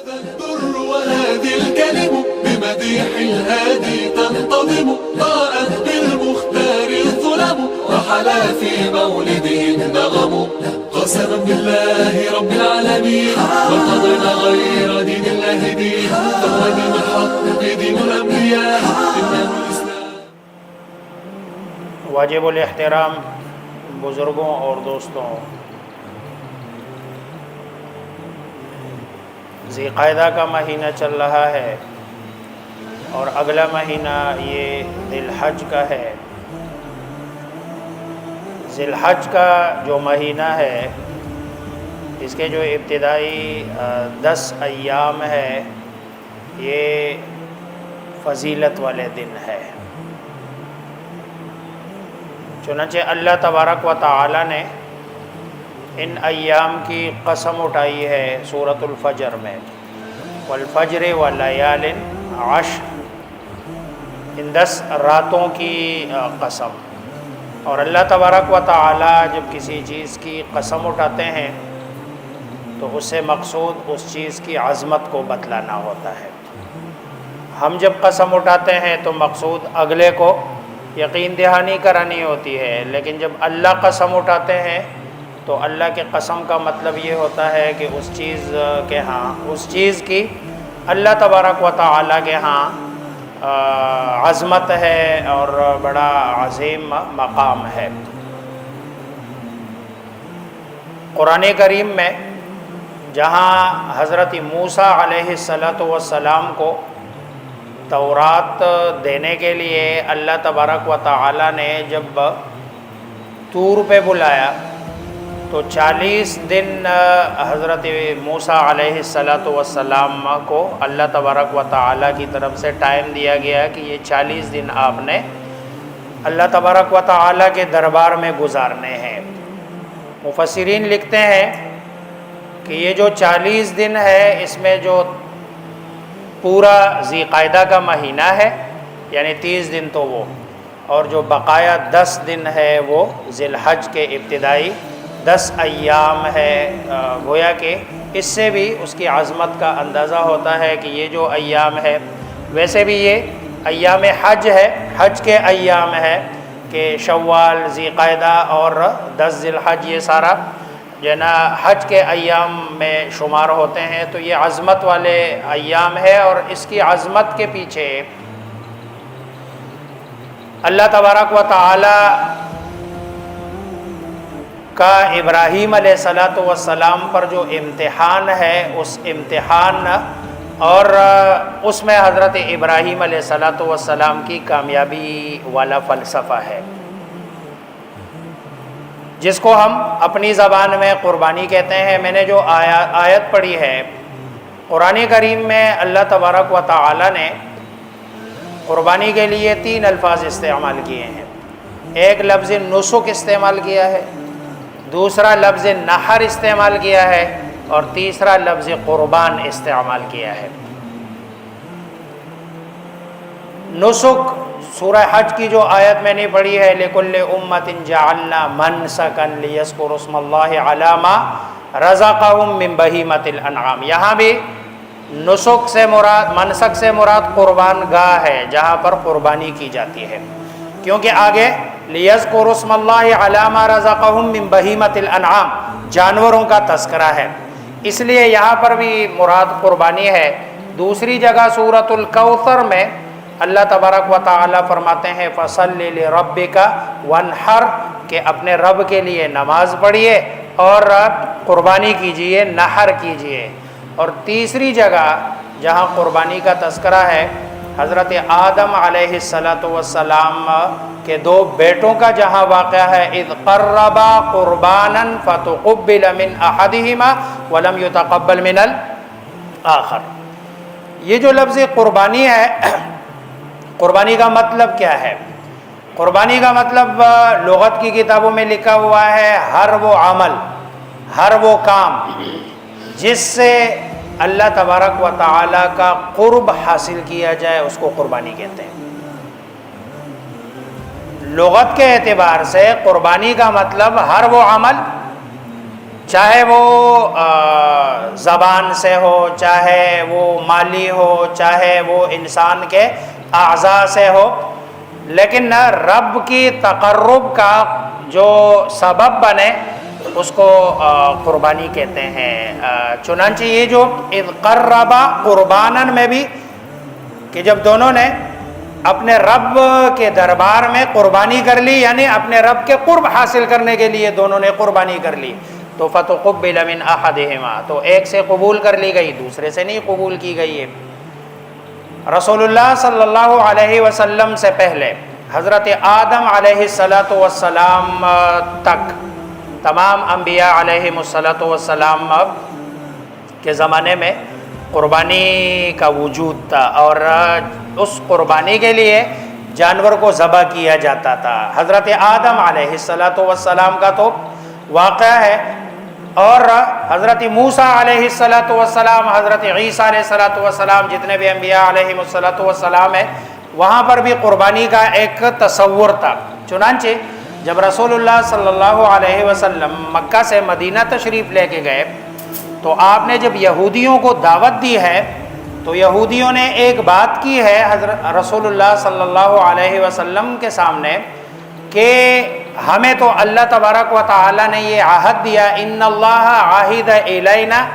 Al Durr وهذه الكلم بمديح الهادي تنتظم ضاءت بالمختار الظلم وحلا في مولده النغم قسما بالله رب العالمين وارتضينا غير دين الله دين فهو دين الحق دين الأنبياء إنه الإسلام. واجب الاحترام بزرگوں اور دوستوں، ذی قعدہ کا مہینہ چل رہا ہے اور اگلا مہینہ یہ ذی الحج کا ہے۔ ذی الحج کا جو مہینہ ہے اس کے جو ابتدائی 10 ایام ہے یہ فضیلت والے دن ہے۔ چنانچہ اللہ تبارک و تعالی نے ان ایام کی قسم اٹھائی ہے سورۃ الفجر میں، والفجر ولیال عشر، ان 10 راتوں کی قسم۔ اور اللہ تبارک و تعالی جب کسی چیز کی قسم اٹھاتے ہیں تو اس سے مقصود اس چیز کی عظمت کو بتلانا ہوتا ہے۔ ہم جب قسم اٹھاتے ہیں تو مقصود اگلے کو یقین دہانی کرانی ہوتی ہے، لیکن جب اللہ قسم اٹھاتے ہیں تو اللہ کے قسم کا مطلب یہ ہوتا ہے کہ اس چیز کے ہاں، اس چیز کی اللہ تبارک و تعالی کے ہاں عظمت ہے اور بڑا عظیم مقام ہے۔ قرآن کریم میں جہاں حضرت موسیٰ علیہ السلام کو تورات دینے کے لیے اللہ تبارک و تعالی نے جب طور پہ بلایا تو 40 دن حضرت موسیٰ علیہ السلام کو اللہ تبارک و تعالی کی طرف سے ٹائم دیا گیا کہ یہ 40 دن آپ نے اللہ تبارک و تعالی کے دربار میں گزارنے ہیں۔ مفسرین لکھتے ہیں کہ یہ جو 40 دن ہے اس میں جو پورا ذی قعدہ کا مہینہ ہے یعنی 30 دن تو وہ، اور جو بقایا 10 دن ہے وہ ذی الحج کے ابتدائی 10 ایام ہے۔ گویا کہ اس سے بھی اس کی عظمت کا اندازہ ہوتا ہے کہ یہ جو ایام ہے، ویسے بھی یہ ایام حج ہے، حج کے ایام ہے کہ شوال، ذی قعدہ اور 10 ذی الحج یہ سارا جو ہے نا حج کے ایام میں شمار ہوتے ہیں، تو یہ عظمت والے ایام ہے۔ اور اس کی عظمت کے پیچھے اللہ تبارک و تعالی کا ابراہیم علیہ السلام پر جو امتحان ہے، اس امتحان اور اس میں حضرت ابراہیم علیہ السلام کی کامیابی والا فلسفہ ہے، جس کو ہم اپنی زبان میں قربانی کہتے ہیں۔ میں نے جو آیت پڑھی ہے قرآن کریم میں، اللہ تبارک و تعالی نے قربانی کے لیے 3 الفاظ استعمال کیے ہیں۔ ایک لفظ نسک استعمال کیا ہے، دوسرا لفظ نحر استعمال کیا ہے، اور تیسرا لفظ قربان استعمال کیا ہے۔ نسک سورہ حج کی جو آیت میں نے پڑھی ہے، لِكُلِّ أُمَّةٍ جَعَلْنَا مَنْسَكًا لِيَذْكُرُوا اسْمَ اللَّهِ عَلَى مَا رَزَقَهُم مِّن بَهِيمَةِ الْأَنْعَامِ۔ یہاں بھی نسک سے مراد، منسک سے مراد قربان گاہ ہے جہاں پر قربانی کی جاتی ہے، کیونکہ آگے لِيَذْكُرُوا اسْمَ اللَّهِ عَلَى مَا رَزَقَهُم مِّن بَهِيمَةِ الْأَنْعَامِ، جانوروں کا تذکرہ ہے، اس لیے یہاں پر بھی مراد قربانی ہے۔ دوسری جگہ سورۃ الکوثر میں اللہ تبارک و تعالی فرماتے ہیں فَصَلِّ لِرَبِّكَ وَانْحَرْ، کہ اپنے رب کے لیے نماز پڑھیے اور قربانی کیجئے، نحر کیجئے۔ اور تیسری جگہ جہاں قربانی کا تذکرہ ہے، حضرت آدم علیہ السلام کے 2 بیٹوں کا جہاں واقعہ ہے، اِذْ قَرَّبَا قُرْبَانًا فَتُقُبِّلَ مِنْ أَحَدِهِمَا وَلَمْ يُتَقَبَّلْ مِنَ الْآخَرِ۔ یہ جو لفظ قربانی ہے، قربانی کا مطلب کیا ہے؟ قربانی کا مطلب لغت کی کتابوں میں لکھا ہوا ہے ہر وہ عمل، ہر وہ کام جس سے اللہ تبارک و تعالی کا قرب حاصل کیا جائے اس کو قربانی کہتے ہیں۔ لغت کے اعتبار سے قربانی کا مطلب ہر وہ عمل چاہے وہ زبان سے ہو، چاہے وہ مالی ہو، چاہے وہ انسان کے اعضاء سے ہو، لیکن رب کی تقرب کا جو سبب بنے اس کو قربانی کہتے ہیں۔ چنانچہ یہ جو اذ قربا قربانن میں بھی کہ جب دونوں نے اپنے رب کے دربار میں قربانی کر لی، یعنی اپنے رب کے قرب حاصل کرنے کے لیے دونوں نے قربانی کر لی، تو فتقبل من احدہما، تو ایک سے قبول کر لی گئی، دوسرے سے نہیں قبول کی گئی ہے۔ رسول اللہ صلی اللہ علیہ وسلم سے پہلے حضرت آدم علیہ السلام تک تمام انبیاء علیہ السلام کے زمانے میں قربانی کا وجود تھا، اور اس قربانی کے لیے جانور کو ذبح کیا جاتا تھا۔ حضرت آدم علیہ السلام کا تو واقعہ ہے، اور حضرت موسیٰ علیہ السلام، حضرت عیسیٰ علیہ السلام، جتنے بھی انبیاء علیہ السلام ہیں، وہاں پر بھی قربانی کا ایک تصور تھا۔ چنانچہ جب رسول اللہ صلی اللہ علیہ وسلم مکہ سے مدینہ تشریف لے کے گئے تو آپ نے جب یہودیوں کو دعوت دی ہے تو یہودیوں نے ایک بات کی ہے حضرت رسول اللہ صلی اللہ علیہ وسلم کے سامنے کہ ہمیں تو اللہ تبارک و تعالی نے یہ عہد دیا، ان اللہ عہد الینا،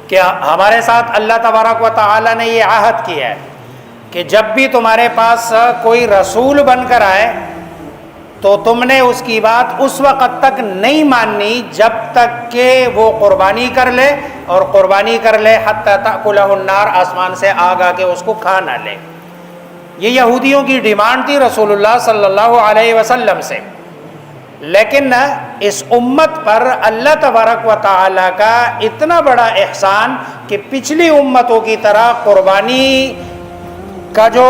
کہ ہمارے ساتھ اللہ تبارک و تعالی نے یہ عہد کیا ہے کہ جب بھی تمہارے پاس کوئی رسول بن کر آئے تو تم نے اس کی بات اس وقت تک نہیں ماننی جب تک کہ وہ قربانی کر لے، اور قربانی کر لے حتی تأکلہ النار، آسمان سے آگ آ کے اس کو کھا نہ لے۔ یہ یہودیوں کی ڈیمانڈ تھی رسول اللہ صلی اللہ علیہ وسلم سے، لیکن اس امت پر اللہ تبارک و تعالی کا اتنا بڑا احسان کہ پچھلی امتوں کی طرح قربانی کا جو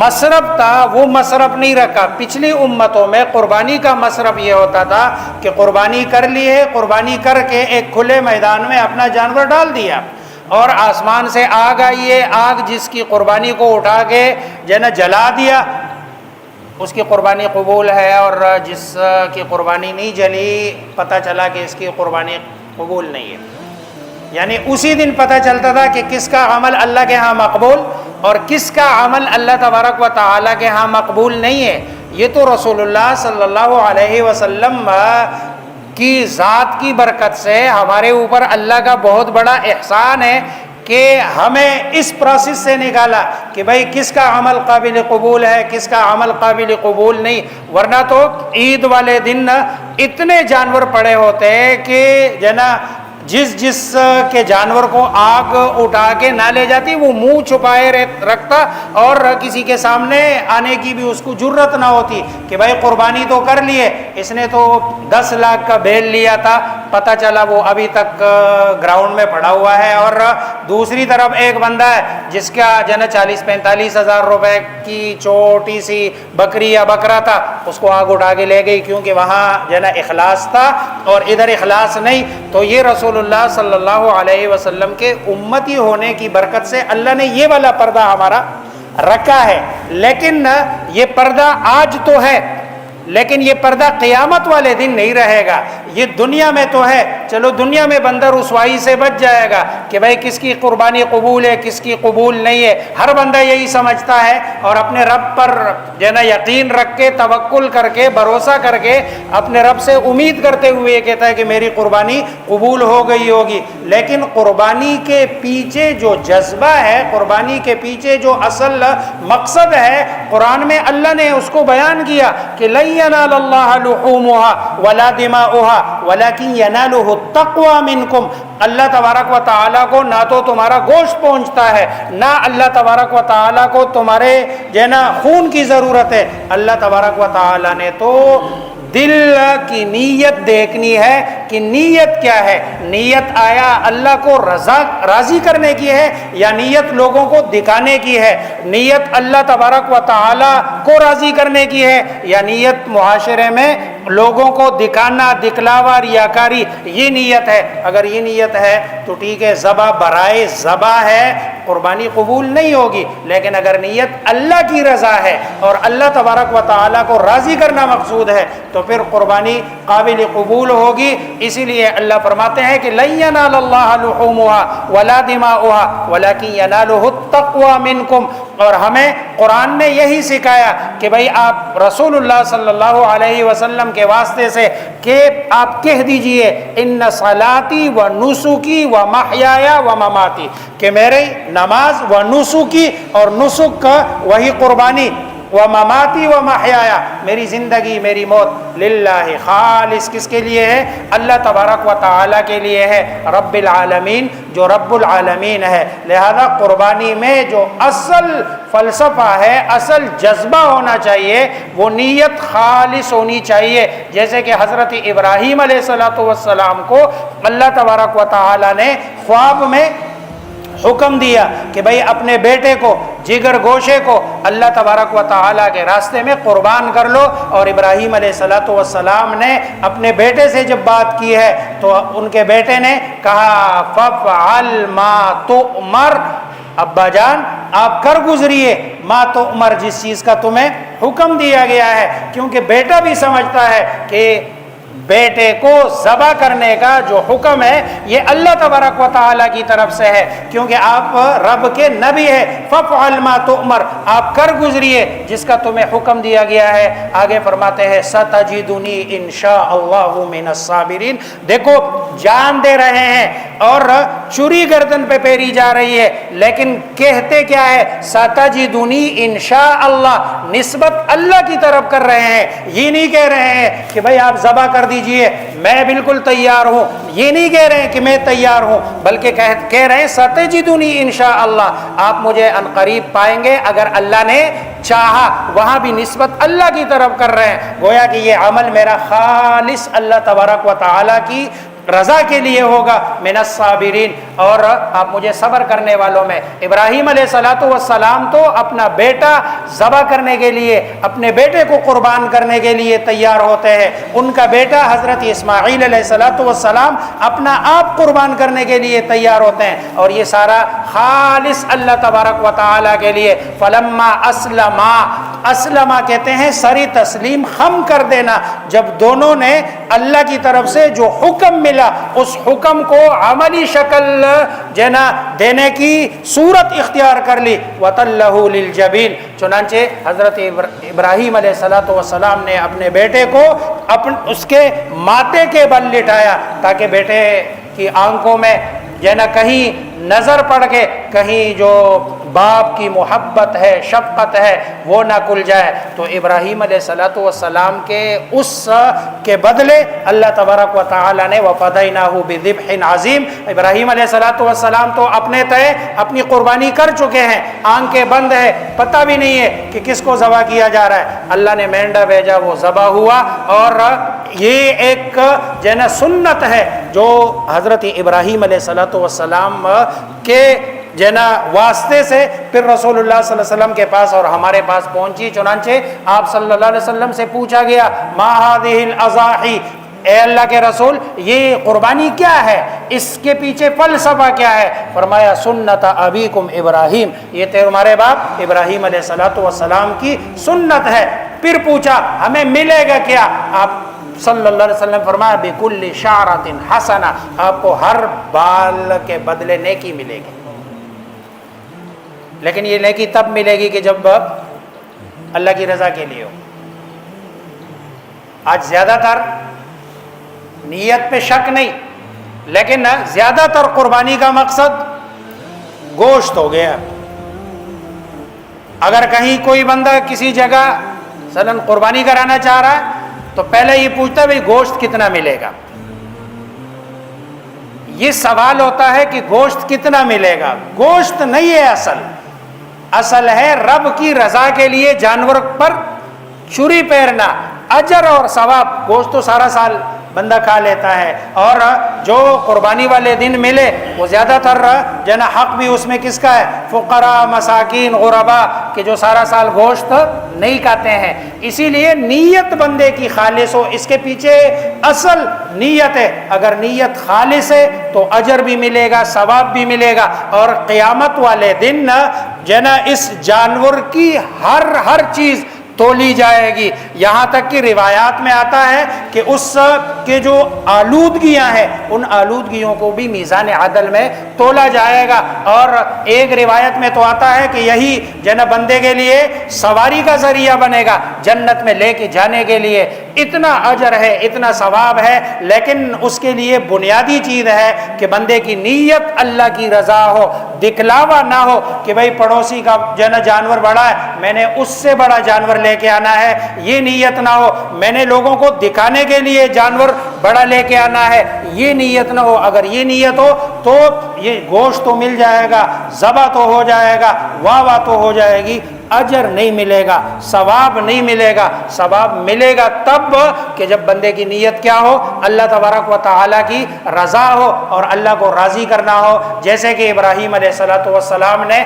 مصرف تھا وہ مصرف نہیں رکھا۔ پچھلی امتوں میں قربانی کا مصرف یہ ہوتا تھا کہ قربانی کر لی ہے، قربانی کر کے ایک کھلے میدان میں اپنا جانور ڈال دیا، اور آسمان سے آگ آئی ہے، آگ جس کی قربانی کو اٹھا کے جلا دیا، اس کی قربانی قبول ہے، اور جس کی قربانی نہیں جلی پتہ چلا کہ اس کی قربانی قبول نہیں ہے۔ یعنی اسی دن پتہ چلتا تھا کہ کس کا عمل اللہ کے ہاں مقبول اور کس کا عمل اللہ تبارک و تعالیٰ کے ہاں مقبول نہیں ہے۔ یہ تو رسول اللہ صلی اللہ علیہ وسلم کی ذات کی برکت سے ہمارے اوپر اللہ کا بہت بڑا احسان ہے کہ ہمیں اس پروسیس سے نکالا کہ بھائی کس کا عمل قابل قبول ہے، کس کا عمل قابل قبول نہیں، ورنہ تو عید والے دن اتنے جانور پڑے ہوتے کہ جس کے جانور کو آگ اٹھا کے نہ لے جاتی وہ منہ چھپائے رکھتا، اور کسی کے سامنے آنے کی بھی اس کو جرت نہ ہوتی کہ بھائی قربانی تو کر لیے، اس نے تو 10 لاکھ کا بیل لیا تھا، پتہ چلا وہ ابھی تک گراؤنڈ میں پڑا ہوا ہے، اور دوسری طرف ایک بندہ ہے جس کا 40-45 ہزار روپے کی چھوٹی سی بکری یا بکرا تھا، اس کو آگ اٹھا کے لے گئی کیونکہ وہاں اخلاص تھا اور ادھر اخلاص نہیں۔ تو یہ رسول اللہ صلی اللہ علیہ وسلم کے امتی ہونے کی برکت سے اللہ نے یہ والا پردہ ہمارا رکھا ہے، لیکن یہ پردہ آج تو ہے، لیکن یہ پردہ قیامت والے دن نہیں رہے گا۔ یہ دنیا میں تو ہے، چلو دنیا میں بندہ رسوائی سے بچ جائے گا کہ بھائی کس کی قربانی قبول ہے کس کی قبول نہیں ہے، ہر بندہ یہی سمجھتا ہے، اور اپنے رب پر یقین رکھ کے توکل کر کے بھروسہ کر کے اپنے رب سے امید کرتے ہوئے یہ کہتا ہے کہ میری قربانی قبول ہو گئی ہوگی۔ لیکن قربانی کے پیچھے جو جذبہ ہے، قربانی کے پیچھے جو اصل مقصد ہے، قرآن میں اللہ نے اس کو بیان کیا کہ لن ينال الله لحومها ولا دماؤها ولكن يناله التقوى منكم۔ اللہ تبارک و تعالیٰ کو نہ تو تمہارا گوشت پہنچتا ہے، نہ اللہ تبارک و تعالیٰ کو تمہارے خون کی ضرورت ہے، اللہ تبارک و تعالیٰ نے تو دل کی نیت دیکھنی ہے کہ نیت کیا ہے، نیت آیا اللہ کو راضی کرنے کی ہے یا نیت لوگوں کو دکھانے کی ہے، نیت اللہ تبارک و تعالی کو راضی کرنے کی ہے یا نیت معاشرے میں لوگوں کو دکھانا، دکھلاوا، ریاکاری، یہ نیت ہے۔ اگر یہ نیت ہے تو ٹھیک ہے، ذبح برائے ذبح ہے، قربانی قبول نہیں ہوگی. لیکن اگر نیت اللہ کی رضا ہے اور اللہ تبارک و تعالیٰ کو راضی کرنا مقصود ہے تو پھر قربانی قابل قبول ہوگی. اسی لیے اللہ فرماتے ہیں کہ لن ینال اللہ لحومها ولا دماؤها ولکن ینالہ التقوی منکم. اور ہمیں قرآن نے یہی سکھایا کہ بھائی آپ رسول اللہ صلی اللہ علیہ وسلم کے واسطے سے کہ آپ کہہ دیجئے ان صلاتی و نسکی و محیای و مماتی، کہ میری نماز و نسکی اور نسک کا وہی قربانی و مماتی و محیایا، میری زندگی میری موت للہ خالص کس کے لیے ہے؟ اللہ تبارک و تعالیٰ کے لیے ہے، رب العالمین جو رب العالمین ہے. لہذا قربانی میں جو اصل فلسفہ ہے، اصل جذبہ ہونا چاہیے، وہ نیت خالص ہونی چاہیے. جیسے کہ حضرت ابراہیم علیہ السلام کو اللہ تبارک و تعالیٰ نے خواب میں حکم دیا کہ بھئی اپنے بیٹے کو، جگر گوشے کو اللہ تبارک و تعالیٰ کے راستے میں قربان کر لو. اور ابراہیم علیہ السلام نے اپنے بیٹے سے جب بات کی ہے تو ان کے بیٹے نے کہا فَفْعَلْ مَا تُؤْمَرْ، ابا جان آپ کر گزریے ما تؤمر، جس چیز کا تمہیں حکم دیا گیا ہے. کیونکہ بیٹا بھی سمجھتا ہے کہ بیٹے کو ذبح کرنے کا جو حکم ہے یہ اللہ تبارک و تعالیٰ کی طرف سے ہے، کیونکہ آپ رب کے نبی ہیں. فَفْعَلْ مَا تُؤْمَرْ، آپ کر گزریے جس کا تمہیں حکم دیا گیا ہے. آگے فرماتے ہیں سَتَجِدُنِي إِن شَاءَ اللَّهُ مِنَ الصَّابِرِينَ. دیکھو جان دے رہے ہیں اور چوری گردن پہ پیری جا رہی ہے، لیکن کہتے کیا ہے؟ سَتَجِدُنِي إِن شَاءَ اللَّهُ، نسبت اللہ کی طرف کر رہے ہیں. یہ نہیں کہہ رہے ہیں کہ بھئی آپ ذبح کر دیجئے میں بالکل تیار ہوں، یہ نہیں کہہ رہے ہیں کہ میں تیار ہوں، بلکہ کہہ رہے ہیں ستجدنی انشاءاللہ، آپ مجھے عنقریب پائیں گے اگر اللہ نے چاہا. وہاں بھی نسبت اللہ کی طرف کر رہے ہیں، گویا کہ یہ عمل میرا خالص اللہ تبارک و تعالیٰ کی رضا کے لیے ہوگا. من الصابرین، اور آپ مجھے صبر کرنے والوں میں. ابراہیم علیہ السلام تو اپنا بیٹا ذبح کرنے کے لیے، اپنے بیٹے کو قربان کرنے کے لیے تیار ہوتے ہیں. ان کا بیٹا حضرت اسماعیل علیہ السلام اپنا آپ قربان کرنے کے لیے تیار ہوتے ہیں، اور یہ سارا خالص اللہ تبارک و تعالیٰ کے لیے. فلما اسلما کہتے ہیں سری تسلیم، خم کر دینا. جب دونوں نے اللہ کی طرف سے جو حکم ملا اس حکم کو عملی شکل جنا دینے کی صورت اختیار کر لی. وَتَلَّهُ لِلْجَبِينِ، چنانچہ حضرت ابراہیم علیہ السلام نے اپنے بیٹے کو اس کے ماتھے کے بل لٹایا تاکہ بیٹے کی آنکھوں میں جنا کہیں نظر پڑ کے کہیں جو باپ کی محبت ہے، شفقت ہے، وہ نہ کھل جائے. تو ابراہیم علیہ السلام کے اس کے بدلے اللہ تبارک و تعالیٰ نے وَفَدَيْنَاهُ بِذِبْحٍ عَظِيمٍ. ابراہیم علیہ السلام تو اپنے تئے اپنی قربانی کر چکے ہیں، آنکھیں بند ہے، پتہ بھی نہیں ہے کہ کس کو ذبح کیا جا رہا ہے. اللہ نے مینڈا بھیجا، وہ ذبح ہوا. اور یہ ایک جنا سنت ہے جو حضرت ابراہیم علیہ السلام کے جنا واسطے سے پھر رسول اللہ صلی اللہ علیہ وسلم کے پاس اور ہمارے پاس پہنچی. چنانچہ آپ صلی اللہ علیہ وسلم سے پوچھا گیا ما هذه الاضاحی، اے اللہ کے رسول یہ قربانی کیا ہے، اس کے پیچھے فلسفہ کیا ہے؟ فرمایا سنت ابیکم ابراہیم، یہ تمہارے باپ ابراہیم علیہ السلام کی سنت ہے. پھر پوچھا ہمیں ملے گا کیا؟ آپ صلی اللہ علیہ وسلم فرمایا بکل شعرۃ حسنہ، آپ کو ہر بال کے بدلے نیکی ملے گی. لیکن یہ نیکی تب ملے گی کہ جب اللہ کی رضا کے لیے ہو. آج زیادہ تر نیت پہ شک نہیں، لیکن زیادہ تر قربانی کا مقصد گوشت ہو گیا. اگر کہیں کوئی بندہ کسی جگہ مثلاً قربانی کرانا چاہ رہا ہے تو پہلے یہ پوچھتا ہے بھئی گوشت کتنا ملے گا. یہ سوال ہوتا ہے کہ گوشت کتنا ملے گا. گوشت نہیں ہے اصل ہے رب کی رضا کے لیے جانور پر چھری پھیرنا، اجر اور ثواب. گوشت تو سارا سال بندہ کھا لیتا ہے، اور جو قربانی والے دن ملے وہ زیادہ تر جنا حق بھی اس میں کس کا ہے؟ فقراء، مساکین، غربا، کہ جو سارا سال گوشت نہیں کھاتے ہیں۔ اسی لیے نیت بندے کی خالص ہو، اس کے پیچھے اصل نیت ہے۔ اگر نیت خالص ہے تو اجر بھی ملے گا، ثواب بھی ملے گا، اور قیامت والے دن جنا اس جانور کی ہر چیز تولی جائے گی، یہاں تک کہ روایات میں آتا ہے کہ اس کے جو آلودگیاں ہیں ان آلودگیوں کو بھی میزان عدل میں تولا جائے گا۔ اور ایک روایت میں تو آتا ہے کہ یہی جناب بندے کے لیے سواری کا ذریعہ بنے گا جنت میں لے کے جانے کے لیے۔ اتنا اجر ہے، اتنا ثواب ہے، لیکن اس کے لیے بنیادی چیز ہے کہ بندے کی نیت اللہ کی رضا ہو، دکھلاوا نہ ہو کہ بھائی پڑوسی کا جانور بڑا ہے، میں نے اس سے بڑا جانور لے کے آنا ہے، یہ نیت نہ ہو۔ میں نے لوگوں کو دکھانے کے لیے جانور بڑا لے کے آنا ہے، یہ نیت نہ ہو۔ اگر یہ نیت ہو تو یہ گوشت تو مل جائے گا، ذبح تو ہو جائے گا، واہ تو ہو جائے گی، اجر نہیں ملے گا، ثواب نہیں ملے گا۔ ثواب ملے گا تب کہ جب بندے کی نیت کیا ہو؟ اللہ تبارک و تعالیٰ کی رضا ہو اور اللہ کو راضی کرنا ہو۔ جیسے کہ ابراہیم علیہ السلام نے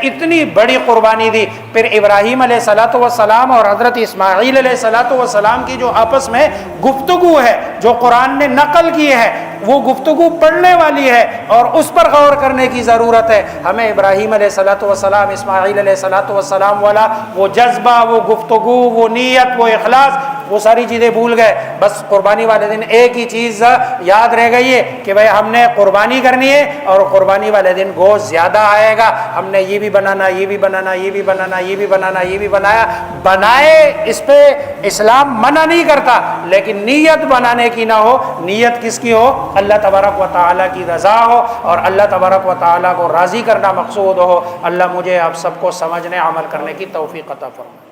اتنی بڑی قربانی دی، پھر ابراہیم علیہ السلام اور حضرت اسماعیل علیہ السلام کی جو آپس میں گفتگو ہے، جو قرآن نے نقل کی ہے، وہ گفتگو پڑھنے والی ہے اور اس پر غور کرنے کی ضرورت ہے۔ ہمیں ابراہیم علیہ السلام، اسماعیل علیہ السلام والا وہ جذبہ، وہ گفتگو، وہ نیت، وہ اخلاص، وہ ساری چیزیں بھول گئے۔ بس قربانی والے دن ایک ہی چیز یاد رہ گئی ہے کہ بھائی ہم نے قربانی کرنی ہے اور قربانی والے دن گوشت زیادہ آئے گا، ہم نے یہ بھی بنانا، یہ بھی بنانا، یہ بھی بنانا، یہ بھی بنانا، یہ بھی بنایا۔ بنائے، اس پہ اسلام منع نہیں کرتا، لیکن نیت بنانے کی نہ ہو۔ نیت کس کی ہو؟ اللہ تبارک و تعالیٰ کی رضا ہو اور اللہ تبارک و تعالیٰ کو راضی کرنا مقصود ہو۔ اللہ مجھے آپ سب کو سمجھنے، عمل کرنے کی توفیق عطا فرمائے۔